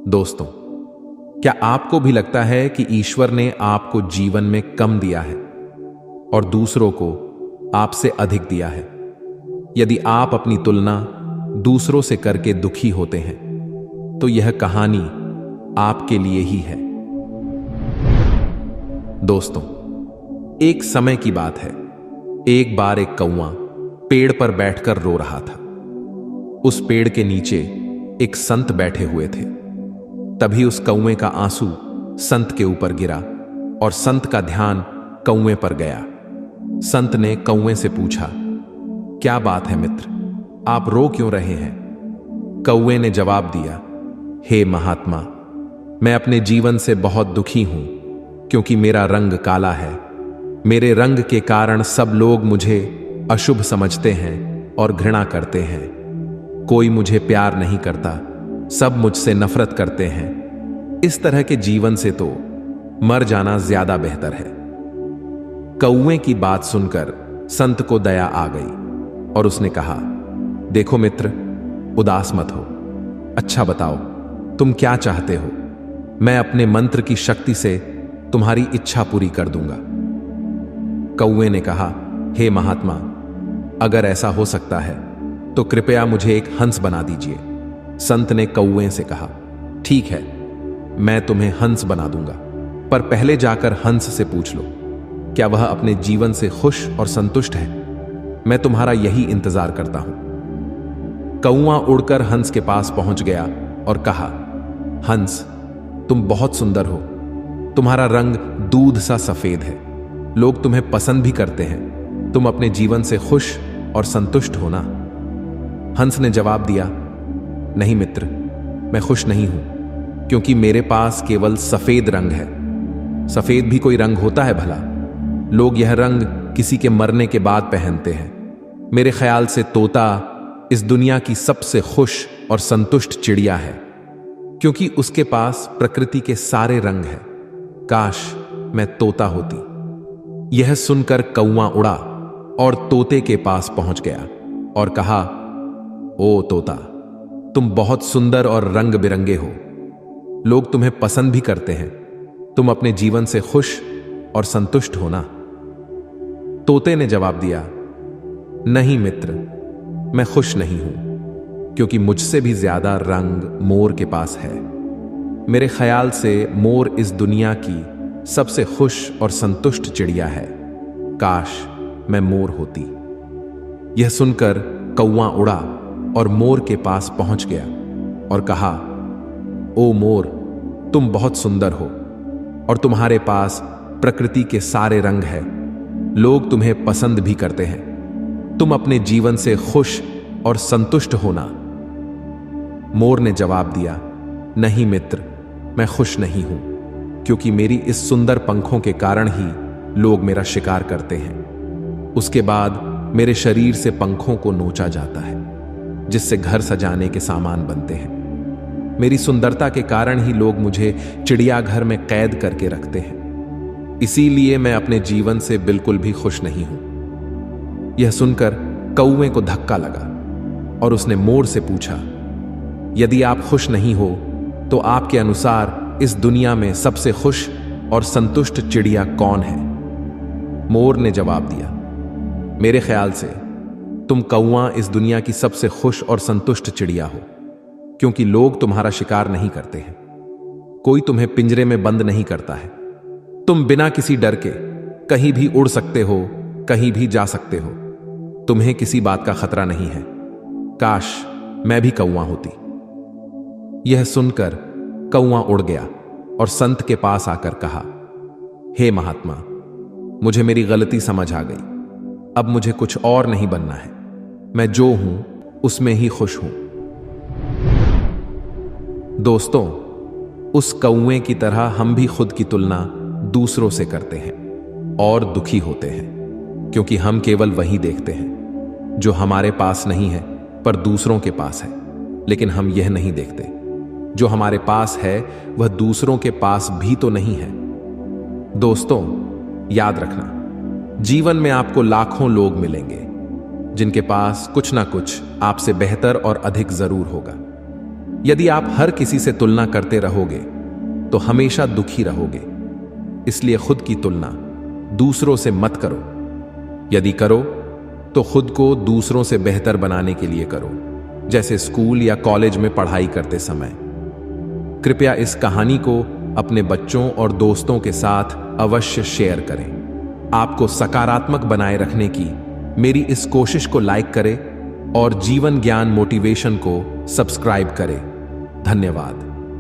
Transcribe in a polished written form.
दोस्तों, क्या आपको भी लगता है कि ईश्वर ने आपको जीवन में कम दिया है और दूसरों को आपसे अधिक दिया है? यदि आप अपनी तुलना दूसरों से करके दुखी होते हैं तो यह कहानी आपके लिए ही है। दोस्तों, एक समय की बात है। एक बार एक कौवा पेड़ पर बैठकर रो रहा था। उस पेड़ के नीचे एक संत बैठे हुए थे। तभी उस कौवे का आंसू संत के ऊपर गिरा और संत का ध्यान कौवे पर गया। संत ने कौवे से पूछा, क्या बात है मित्र, आप रो क्यों रहे हैं? कौवे ने जवाब दिया, हे महात्मा, मैं अपने जीवन से बहुत दुखी हूं क्योंकि मेरा रंग काला है। मेरे रंग के कारण सब लोग मुझे अशुभ समझते हैं और घृणा करते हैं। कोई मुझे प्यार नहीं करता, सब मुझसे नफरत करते हैं। इस तरह के जीवन से तो मर जाना ज्यादा बेहतर है। कौवे की बात सुनकर संत को दया आ गई और उसने कहा, देखो मित्र, उदास मत हो। अच्छा बताओ, तुम क्या चाहते हो? मैं अपने मंत्र की शक्ति से तुम्हारी इच्छा पूरी कर दूंगा। कौवे ने कहा, हे महात्मा, अगर ऐसा हो सकता है तो कृपया मुझे एक हंस बना दीजिए। संत ने कौवे से कहा, ठीक है, मैं तुम्हें हंस बना दूंगा, पर पहले जाकर हंस से पूछ लो, क्या वह अपने जीवन से खुश और संतुष्ट है? मैं तुम्हारा यही इंतजार करता हूं। कौवा उड़कर हंस के पास पहुंच गया और कहा, हंस, तुम बहुत सुंदर हो। तुम्हारा रंग दूध सा सफेद है। लोग तुम्हें पसंद भी करते हैं। तुम अपने जीवन से खुश और संतुष्ट हो ना? हंस ने जवाब दिया, नहीं मित्र, मैं खुश नहीं हूं क्योंकि मेरे पास केवल सफेद रंग है। सफेद भी कोई रंग होता है भला? लोग यह रंग किसी के मरने के बाद पहनते हैं। मेरे ख्याल से तोता इस दुनिया की सबसे खुश और संतुष्ट चिड़िया है क्योंकि उसके पास प्रकृति के सारे रंग हैं। काश मैं तोता होती। यह सुनकर कौवा उड़ा और तोते के पास पहुंच गया और कहा, ओ तोता, तुम बहुत सुंदर और रंग बिरंगे हो। लोग तुम्हें पसंद भी करते हैं। तुम अपने जीवन से खुश और संतुष्ट हो ना? तोते ने जवाब दिया, नहीं मित्र, मैं खुश नहीं हूं क्योंकि मुझसे भी ज्यादा रंग मोर के पास है। मेरे ख्याल से मोर इस दुनिया की सबसे खुश और संतुष्ट चिड़िया है। काश मैं मोर होती। यह सुनकर कौवा उड़ा और मोर के पास पहुंच गया और कहा, ओ मोर, तुम बहुत सुंदर हो और तुम्हारे पास प्रकृति के सारे रंग हैं। लोग तुम्हें पसंद भी करते हैं। तुम अपने जीवन से खुश और संतुष्ट हो ना? मोर ने जवाब दिया, नहीं मित्र, मैं खुश नहीं हूं क्योंकि मेरी इस सुंदर पंखों के कारण ही लोग मेरा शिकार करते हैं। उसके बाद मेरे शरीर से पंखों को नोचा जाता है जिससे घर सजाने के सामान बनते हैं। मेरी सुंदरता के कारण ही लोग मुझे चिड़ियाघर में कैद करके रखते हैं। इसीलिए मैं अपने जीवन से बिल्कुल भी खुश नहीं हूं। यह सुनकर कौवे को धक्का लगा और उसने मोर से पूछा, यदि आप खुश नहीं हो तो आपके अनुसार इस दुनिया में सबसे खुश और संतुष्ट चिड़िया कौन है? मोर ने जवाब दिया, मेरे ख्याल से तुम कौवा इस दुनिया की सबसे खुश और संतुष्ट चिड़िया हो क्योंकि लोग तुम्हारा शिकार नहीं करते हैं। कोई तुम्हें पिंजरे में बंद नहीं करता है। तुम बिना किसी डर के कहीं भी उड़ सकते हो, कहीं भी जा सकते हो। तुम्हें किसी बात का खतरा नहीं है। काश मैं भी कौवा होती। यह सुनकर कौवा उड़ गया और संत के पास आकर कहा, हे महात्मा, मुझे मेरी गलती समझ आ गई। अब मुझे कुछ और नहीं बनना है। मैं जो हूं उसमें ही खुश हूं। दोस्तों, उस कौवे की तरह हम भी खुद की तुलना दूसरों से करते हैं और दुखी होते हैं क्योंकि हम केवल वही देखते हैं जो हमारे पास नहीं है पर दूसरों के पास है। लेकिन हम यह नहीं देखते, जो हमारे पास है वह दूसरों के पास भी तो नहीं है। दोस्तों, याद रखना, जीवन में आपको लाखों लोग मिलेंगे जिनके पास कुछ ना कुछ आपसे बेहतर और अधिक जरूर होगा। यदि आप हर किसी से तुलना करते रहोगे तो हमेशा दुखी रहोगे। इसलिए खुद की तुलना दूसरों से मत करो। यदि करो तो खुद को दूसरों से बेहतर बनाने के लिए करो, जैसे स्कूल या कॉलेज में पढ़ाई करते समय। कृपया इस कहानी को अपने बच्चों और दोस्तों के साथ अवश्य शेयर करें। आपको सकारात्मक बनाए रखने की मेरी इस कोशिश को लाइक करें और जीवन ज्ञान मोटिवेशन को सब्सक्राइब करें। धन्यवाद।